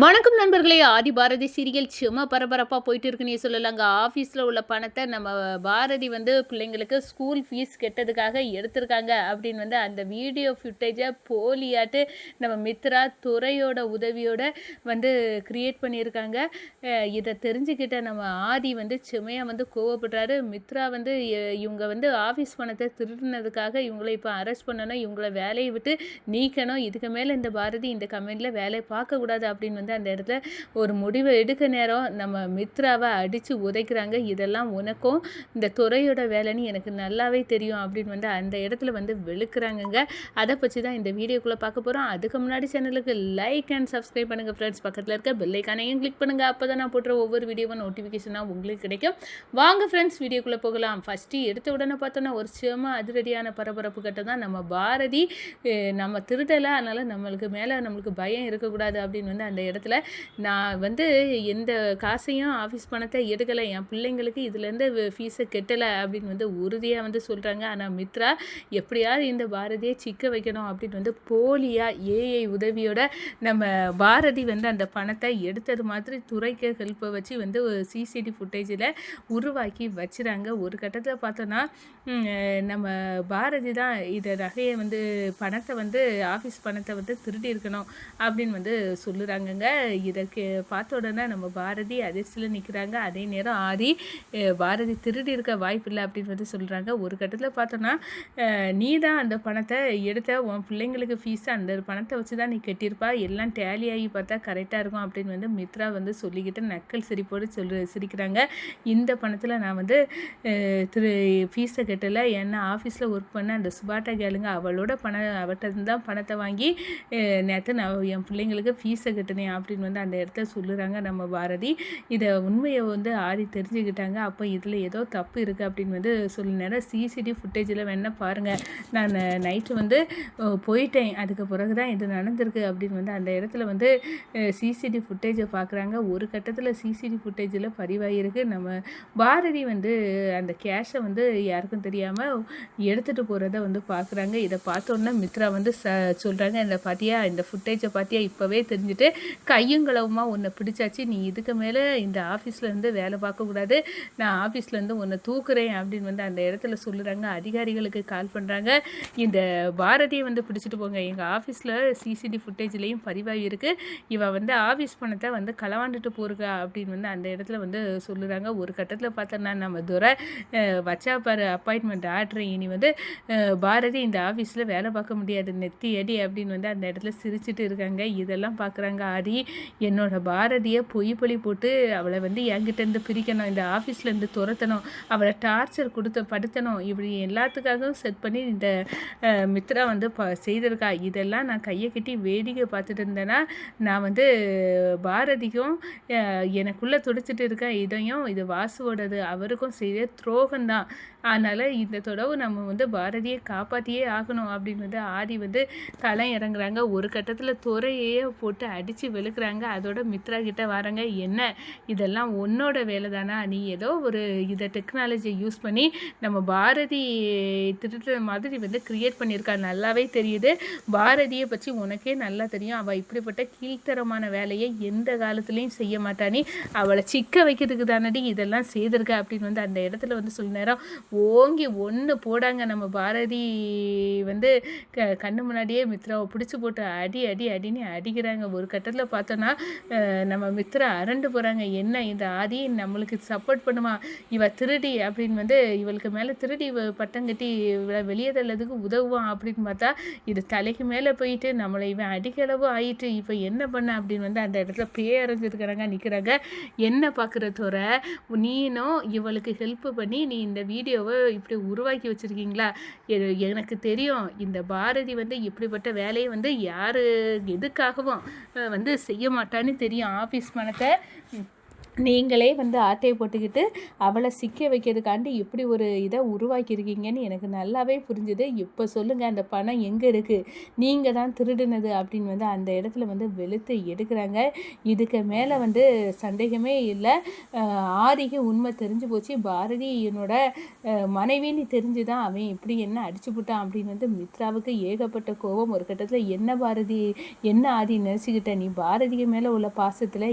வணக்கம் நண்பர்களே. ஆதி பாரதி சீரியல் சும்மா பரபரப்பாக போயிட்டு இருக்குன்னே சொல்லலாங்க. ஆஃபீஸில் உள்ள பணத்தை நம்ம பாரதி பிள்ளைங்களுக்கு ஸ்கூல் ஃபீஸ் கெட்டதுக்காக எடுத்திருக்காங்க அப்படின்னு அந்த வீடியோ ஃபுட்டேஜை போலியாட்டு நம்ம மித்ரா துறையோட உதவியோட கிரியேட் பண்ணியிருக்காங்க. இதை தெரிஞ்சுக்கிட்ட நம்ம ஆதி செம்மையாக கோவப்படுறாரு. மித்ரா இவங்க ஆஃபீஸ் பணத்தை திருடினதுக்காக இவங்களை இப்போ அரெஸ்ட் பண்ணணும், இவங்கள வேலையை விட்டு நீக்கணும், இதுக்கு மேலே இந்த பாரதி இந்த கம்பெனியில் வேலையை பார்க்கக்கூடாது அப்படின்னு அந்த இடத்துல ஒரு முடிவை எடுக்க நேரம் நம்ம மித்ராவை அடித்து உதைக்கிறாங்க. இதெல்லாம் உனக்கும் இந்த துறையோட வேலைன்னு எனக்கு நல்லாவே தெரியும் அப்படின்னு அந்த இடத்துல வெளுக்கிறாங்கங்க. அதை பற்றி தான் இந்த வீடியோக்குள்ளே பார்க்க போகிறோம். அதுக்கு முன்னாடி சேனலுக்கு லைக் அண்ட் சப்ஸ்கிரைப் பண்ணுங்கள் ஃப்ரெண்ட்ஸ். பக்கத்தில் இருக்க பெல்லைக்கானையும் கிளிக் பண்ணுங்கள். அப்போ தான் நான் போட்டுற ஒவ்வொரு வீடியோவும் நோட்டிஃபிகேஷனாக உங்களுக்கு கிடைக்கும். வாங்க ஃப்ரெண்ட்ஸ், வீடியோக்குள்ளே போகலாம். ஃபஸ்ட்டு எடுத்த உடனே பார்த்தோன்னா ஒரு செம அதிரடியான பரபரப்பு கட்ட தான் நம்ம பாரதி நம்ம திருடலை, அதனால் நம்மளுக்கு பயம் இருக்கக்கூடாது அப்படின்னு அந்த இடத்துல நான் எந்த காசையும் ஆஃபீஸ் பணத்தை எடுக்கலை, என் பிள்ளைங்களுக்கு இதுலேருந்து ஃபீஸை கெட்டலை அப்படின்னு உறுதியாக சொல்கிறாங்க. ஆனால் மித்ரா எப்படியாவது இந்த பாரதியை சிக்க வைக்கணும் அப்படின்னு போலியாக ஏஐ உதவியோட நம்ம பாரதி அந்த பணத்தை எடுத்தது மாதிரி துறைக்கு ஹெல்ப்பை வச்சு சிசிடிவி ஃபுட்டேஜில் உருவாக்கி வச்சுறாங்க. ஒரு கட்டத்தில் பார்த்தோன்னா நம்ம பாரதி தான் இதை நகையை பணத்தை ஆஃபீஸ் பணத்தை திருடி இருக்கணும் அப்படின்னு சொல்லுறாங்கங்க. இதற்கு பார்த்த உடனே நம்ம பாரதி அதிர்ச்சியில் நிற்கிறாங்க. அதே நேரம் ஆதி பாரதி திருடி இருக்க வாய்ப்பு இல்லை அப்படின்னு சொல்கிறாங்க. ஒரு கட்டத்தில் பார்த்தோன்னா நீ தான் அந்த பணத்தை எடுத்த, உன் பிள்ளைங்களுக்கு ஃபீஸ் அந்த பணத்தை வச்சு தான் நீ கட்டியிருப்பா, எல்லாம் டேலி ஆகி பார்த்தா கரெக்டாக இருக்கும் அப்படின்னு மித்ரா சொல்லிக்கிட்டு நக்கல் சிரிப்போடு சிரிக்கிறாங்க. இந்த பணத்தில் நான் ஃபீஸை கட்டலை, ஏன்னா ஆஃபீஸில் ஒர்க் பண்ண அந்த சுபாட்டா கேளுங்க அவளோட அவட்ட தான் பணத்தை வாங்கி நேற்று நான் என் பிள்ளைங்களுக்கு ஃபீஸை கட்டினேன் அப்படின்னு அந்த இடத்துல சொல்லுறாங்க நம்ம பாரதி. இதை உண்மையை ஆதி தெரிஞ்சுக்கிட்டாங்க. அப்போ இதில் ஏதோ தப்பு இருக்குது அப்படின்னு நேரம் சிசிடிவி ஃபுட்டேஜில் வேணால் பாருங்கள், நான் நைட்டு போயிட்டேன், அதுக்கு பிறகு தான் இது நடந்திருக்கு அப்படின்னு அந்த இடத்துல சிசிடிவி ஃபுட்டேஜை பார்க்குறாங்க. ஒரு கட்டத்தில் சிசிடிவி ஃபுட்டேஜில் பதிவாகிருக்கு. நம்ம பாரதி அந்த கேஷை யாருக்கும் தெரியாமல் எடுத்துகிட்டு போகிறத பார்க்குறாங்க. இதை பார்த்தோன்னா மித்ரா சொல்கிறாங்க, இந்த பார்த்தியா, இந்த ஃபுட்டேஜை பார்த்தியா, இப்போவே தெரிஞ்சுட்டு கையுங்களவுமா உன்னை பிடிச்சாச்சு, நீ இதுக்கு மேலே இந்த ஆஃபீஸ்லேருந்து வேலை பார்க்கக்கூடாது, நான் ஆஃபீஸ்லேருந்து உன்னை தூக்குறேன் அப்படின்னு அந்த இடத்துல சொல்லுறாங்க. அதிகாரிகளுக்கு கால் பண்ணுறாங்க, இந்த பாரதியை பிடிச்சிட்டு போங்க, எங்கள் ஆஃபீஸில் சிசிடிவி ஃபுட்டேஜ்லேயும் பதிவாகிருக்கு, இவன் ஆஃபீஸ் பணத்தை களவாண்டுட்டு போருக்கா அப்படின்னு அந்த இடத்துல சொல்லுறாங்க. ஒரு கட்டத்தில் பார்த்தோன்னா நம்ம துரை வச்சா பாரு அப்பாயின்மெண்ட் ஆர்டர், இனி பாரதி இந்த ஆஃபீஸில் வேலை பார்க்க முடியாது, நெத்தி அடி அப்படின்னு அந்த இடத்துல சிரிச்சுட்டு இருக்காங்க. இதெல்லாம் பார்க்குறாங்க ஆதி. என்னோட பாரதியை பொய் போட்டு அவளை என்கிட்டேருந்து பிரிக்கணும், இந்த ஆஃபீஸ்லேருந்து துரத்தணும், அவளை டார்ச்சர் படுத்தணும், இப்படி எல்லாத்துக்காகவும் செட் பண்ணி இந்த மித்ரா செய்திருக்கா. இதெல்லாம் நான் கையை கட்டி வேடிக்கை பார்த்துட்டு இருந்தேன்னா நான் பாரதிக்கும் எனக்குள்ளே துடிச்சிட்டு இருக்கேன், இதையும் இது வாசுவோடது, அவருக்கும் செய்த துரோகம்தான், அதனால் இந்த தொடவு நம்ம பாரதியை காப்பாற்றியே ஆகணும் அப்படின்னு ஆதி களம் இறங்குறாங்க. ஒரு கட்டத்தில் துறையே போட்டு அடித்து வெளுக்கிறாங்க. அதோட மித்ரா கிட்ட வராங்க, என்ன இதெல்லாம் உன்னோட வேலை தானா, நீ ஏதோ ஒரு இதை டெக்னாலஜியை யூஸ் பண்ணி நம்ம பாரதி திருட்டுற மாதிரி கிரியேட் பண்ணியிருக்கா, நல்லாவே தெரியுது, பாரதியை பற்றி உனக்கே நல்லா தெரியும், அவள் இப்படிப்பட்ட கீழ்த்தரமான வேலையை எந்த காலத்துலேயும் செய்ய மாட்டானி, அவளை சிக்க வைக்கிறதுக்கு தானடி இதெல்லாம் செய்திருக்க அப்படின்னு அந்த இடத்துல சொல்ல நேரம் ஓங்கி ஒன்று போடாங்க. நம்ம பாரதி கண்ணு முன்னாடியே மித்ராவை பிடிச்சி போட்டு அடி அடி அடின்னு அடிக்கிறாங்க. ஒரு கட்டத்தில் பார்த்தோன்னா நம்ம மித்ரா அரண்டு போகிறாங்க, என்ன இந்த ஆதி நம்மளுக்கு சப்போர்ட் பண்ணுமா, இவ திருடி அப்படின்னு இவளுக்கு மேலே திருடி பட்டம் கட்டி இவளை வெளியே தள்ளதுக்கு உதவுவான் அப்படின்னு பார்த்தா இது தலைக்கு மேலே போயிட்டு நம்மளை இவன் அடிக்களவு ஆயிட்டு இப்போ என்ன பண்ண அப்படின்னு அந்த இடத்துல பேரஞ்சிருக்கிறாங்க, நிற்கிறாங்க. என்ன பார்க்குற தோற, நீனும் இவளுக்கு ஹெல்ப் பண்ணி நீ இந்த வீடியோவை இப்படி உருவாக்கி வச்சுருக்கீங்களா, எனக்கு தெரியும் இந்த பாரதி இப்படிப்பட்ட வேலையை யார் எதுக்காகவும் செய்ய மாட்டான்னு தெரியும், ஆஃபீஸ் பணத்தை நீங்களே வந்து ஆட்டையை போட்டுக்கிட்டு அவளை சிக்க வைக்கிறதுக்காண்டி இப்படி ஒரு இதை உருவாக்கியிருக்கீங்கன்னு எனக்கு நல்லாவே புரிஞ்சுது. இப்போ சொல்லுங்கள், அந்த பணம் எங்கே இருக்குது? நீங்கள் தான் திருடுனது அப்படின்னு வந்து அந்த இடத்துல வந்து வெளுத்து எடுக்கிறாங்க. இதுக்கு மேலே வந்து சந்தேகமே இல்லை. ஆதிக்கு உண்மை தெரிஞ்சு போச்சு. பாரதி என்னோட மனைவின்னு தெரிஞ்சு தான் அவன் இப்படி என்ன அடிச்சு போட்டான் அப்படின்னு வந்து மித்ராவுக்கு ஏகப்பட்ட கோபம். ஒரு கட்டத்தில் என்ன பாரதி, என்ன ஆதி நினச்சிக்கிட்ட? நீ பாரதிக்கு மேலே உள்ள பாசத்தில்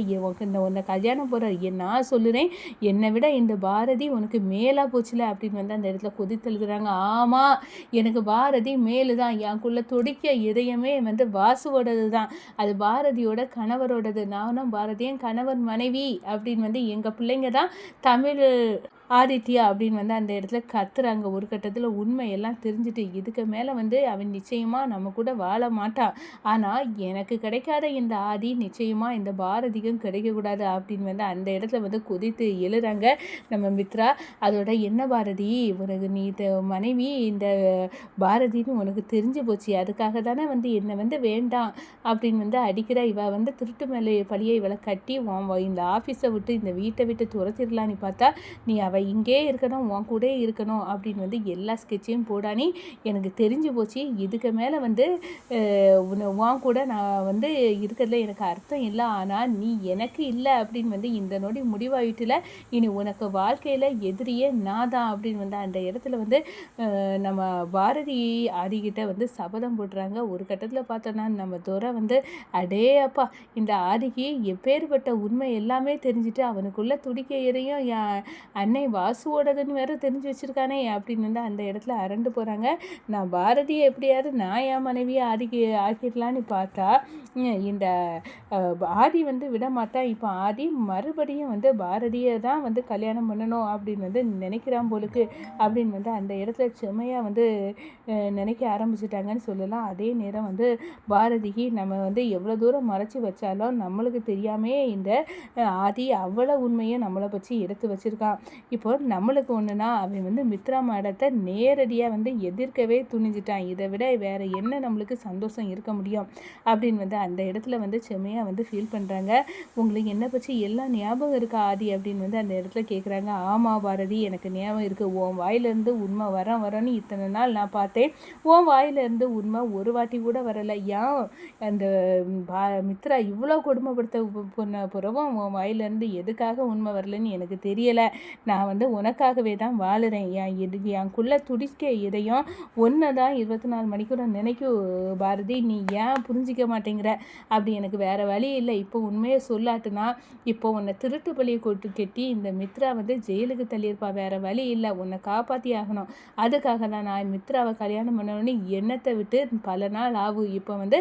உன்னை கல்யாணம் போகிற நான் சொல்லுறேன், என்னை விட இந்த பாரதி உனக்கு மேலா போச்சுல அப்படின்னு வந்து அந்த இடத்துல கொதித்தெழுதுறாங்க. ஆமாம், எனக்கு பாரதி மேலு தான். எனக்குள்ள துடிக்க இதயமே வந்து வாசுவோடது தான். அது பாரதியோட கணவரோடது. நானும் பாரதியும் கணவன் மனைவி அப்படின்னு வந்து எங்கள் பிள்ளைங்க தான் தமிழ் ஆதித்யா அப்படின்னு வந்து அந்த இடத்துல கத்துறாங்க. ஒரு கட்டத்தில் உண்மையெல்லாம் தெரிஞ்சுட்டு இதுக்கு மேலே வந்து அவன் நிச்சயமாக நம்ம கூட வாழ மாட்டான். ஆனால் எனக்கு கிடைக்காத இந்த ஆதி நிச்சயமாக இந்த பாரதிக்கும் கிடைக்கக்கூடாது அப்படின்னு வந்து அந்த இடத்துல வந்து கொதித்து எழுறாங்க நம்ம மித்ரா. அதோட என்ன பாரதி, உனக்கு நீ மனைவி இந்த பாரதின்னு உனக்கு தெரிஞ்சு போச்சு, அதுக்காக தானே வந்து என்னை வந்து வேண்டாம் அப்படின்னு வந்து அடிக்கிற. இவ வந்து திருட்டு மேலே பழியை இவளை கட்டி இந்த ஆஃபீஸை விட்டு இந்த வீட்டை விட்டு துரத்திடலான்னு பார்த்தா நீ இங்கே இருக்கணும், உன் கூட இருக்கணும் அப்படின்னு வந்து எல்லா ஸ்கெட்சையும் போடானி. எனக்கு தெரிஞ்சு போச்சு, இதுக்கு மேலே வந்து உன் கூட நான் வந்து இருக்கிறதுல எனக்கு அர்த்தம் இல்லை. ஆனால் நீ எனக்கு இல்லை அப்படின்னு வந்து இந்த நொடி முடிவாயிட்டுல. இனி உனக்கு வாழ்க்கையில் எதிரியே நான் தான் அப்படின்னு வந்து அந்த இடத்துல வந்து நம்ம பாரதி ஆதிக்கிட்ட வந்து சபதம் போடுறாங்க. ஒரு கட்டத்தில் பார்த்தோன்னா நம்ம துரை வந்து அடே அப்பா, இந்த ஆதிக்கு எப்பேற்பட்ட உண்மை எல்லாமே தெரிஞ்சுட்டு அவனுக்குள்ள துடிக்க எதையும் அன்னை வாசுவோடதுன்னு வேற தெரிஞ்சு வச்சுருக்கானே அப்படின்னு வந்து அந்த இடத்துல அரண்டு போகிறாங்க. நான் பாரதியை எப்படியாவது நான் என் மனைவியை ஆக்கிடலான்னு பார்த்தா இந்த ஆதி வந்து விட மாட்டான். இப்போ ஆதி மறுபடியும் வந்து பாரதியை தான் வந்து கல்யாணம் பண்ணணும் அப்படின்னு வந்து நினைக்கிறான் போலுக்கு அப்படின்னு வந்து அந்த இடத்துல செம்மையாக வந்து நினைக்க ஆரம்பிச்சிட்டாங்கன்னு சொல்லலாம். அதே நேரம் வந்து பாரதிக்கு நம்ம வந்து எவ்வளோ தூரம் மறைச்சி வச்சாலும் நம்மளுக்கு தெரியாமே இந்த ஆதி அவ்வளோ உண்மையை நம்மளை பற்றி எடுத்து வச்சுருக்கான். இப்போ நம்மளுக்கு ஒன்றுனா அவன் வந்து மித்ரா மேடத்தை நேரடியாக வந்து எதிர்க்கவே துணிஞ்சிட்டான். இதை விட வேறு என்ன நம்மளுக்கு சந்தோஷம் இருக்க முடியும் அப்படின்னு வந்து அந்த இடத்துல வந்து செம்மையாக வந்து ஃபீல் பண்ணுறாங்க. உங்களுக்கு என்னை பற்றி எல்லாம் ஞாபகம் இருக்கா ஆதி அப்படின்னு வந்து அந்த இடத்துல கேட்குறாங்க. ஆமாம் பாரதி, எனக்கு ஞாபகம் இருக்குது. உன் வாயிலேருந்து உண்மை வரன்னு இத்தனை நாள் நான் பார்த்தேன். உன் வாயிலேருந்து உண்மை ஒரு வாட்டி கூட வரலை. ஏன் அந்த மித்ரா இவ்வளோ கொடுமைப்படுத்த புறவும் உன் வாயிலேருந்து எதுக்காக உண்மை வரலன்னு எனக்கு தெரியலை. நான் வந்து உனக்காகவே தான் வாழுறேன். எனக்குள்ள துடிக்க இதையும் ஒன்று தான் 24 மணிக்கூட நினைக்கும் பாரதி. நீ ஏன் புரிஞ்சிக்க மாட்டேங்கிற? அப்படி எனக்கு வேறு வழி இல்லை. இப்போ உண்மையை சொல்லாட்டுனா இப்போ உன்னை திருட்டு பழியை கெட்டி இந்த மித்ரா வந்து ஜெயிலுக்கு தள்ளியிருப்பா. வேறு வழி இல்லை, உன்னை காப்பாற்றி ஆகணும். அதுக்காக தான் நான் மித்ராவை கல்யாணம் பண்ணணும்னு எண்ணத்தை விட்டு பல நாள் ஆகும். இப்போ வந்து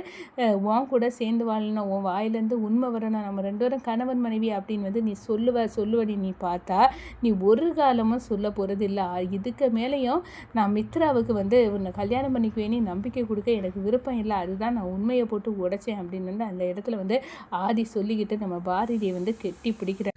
உன் கூட சேர்ந்து வாழணும், உன் வாயிலேருந்து உண்மை வரணும், நம்ம 2 பேரும் கணவன் மனைவி அப்படின்னு வந்து நீ சொல்லுவடி நீ பார்த்தா நீ ஒரு காலமும் சொல்ல போகிறது இல்லை. இதுக்கு மேலேயும் நான் மித்ராவுக்கு வந்து உன்னை கல்யாணம் பண்ணிக்குவேன்னு நம்பிக்கை கொடுக்க எனக்கு விருப்பம் இல்லை. அதுதான் நான் உண்மையை போட்டு உடைச்சேன் அப்படின்னு வந்து அந்த இடத்துல வந்து ஆதி சொல்லிக்கிட்டு நம்ம பாரதியை வந்து கெட்டி பிடிக்கிற